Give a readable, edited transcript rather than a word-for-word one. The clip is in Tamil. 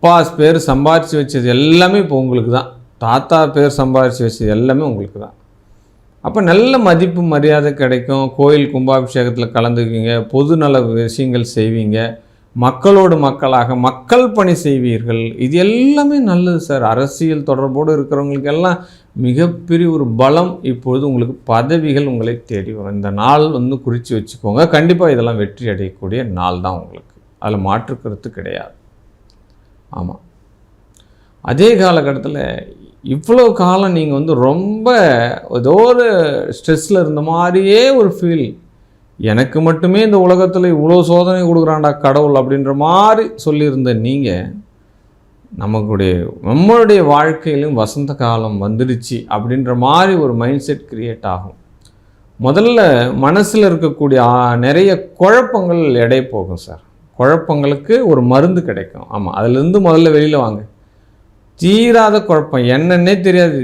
அப்பா பேர் சம்பாரித்து வச்சது எல்லாமே இப்போ உங்களுக்கு தான். தாத்தா பேர் சம்பாரித்து வச்சது எல்லாமே உங்களுக்கு தான். அப்போ நல்ல மதிப்பு மரியாதை கிடைக்கும். கோயில் கும்பாபிஷேகத்தில் கலந்துக்குவீங்க, பொது நல விஷயங்கள் செய்வீங்க, மக்களோடு மக்களாக மக்கள் பணி செய்வீர்கள். இது எல்லாமே நல்லது சார். அரசியல் தொடர்போடு இருக்கிறவங்களுக்கு எல்லாம் மிகப்பெரிய ஒரு பலம். இப்பொழுது உங்களுக்கு பதவிகள் உங்களை தேடி வரும். இந்த நாள் குறித்து வச்சுக்கோங்க. கண்டிப்பாக இதெல்லாம் வெற்றி அடையக்கூடிய நாள் தான் உங்களுக்கு. அதில் மாற்றுக்கிறது கிடையாது. ஆமாம். அதே காலகட்டத்தில் இவ்வளோ காலம் நீங்கள் ரொம்ப ஏதோ ஒரு ஸ்ட்ரெஸ்ஸில் இருந்த மாதிரியே ஒரு ஃபீல், எனக்கு மட்டுமே இந்த உலகத்தில் இவ்வளோ சோதனை கொடுக்குறான்டா கடவுள் அப்படின்ற மாதிரி சொல்லியிருந்த நீங்கள், நம்மளுடைய வாழ்க்கையிலும் வசந்த காலம் வந்துடுச்சு அப்படின்ற மாதிரி ஒரு மைண்ட் செட் கிரியேட் ஆகும். முதல்ல மனசில் இருக்கக்கூடிய நிறைய குழப்பங்கள் எடை போகும் சார். குழப்பங்களுக்கு ஒரு மருந்து கிடைக்கும். ஆமாம், அதிலேருந்து முதல்ல வெளியில் வாங்க. தீராத குழப்பம் என்னன்னே தெரியாது.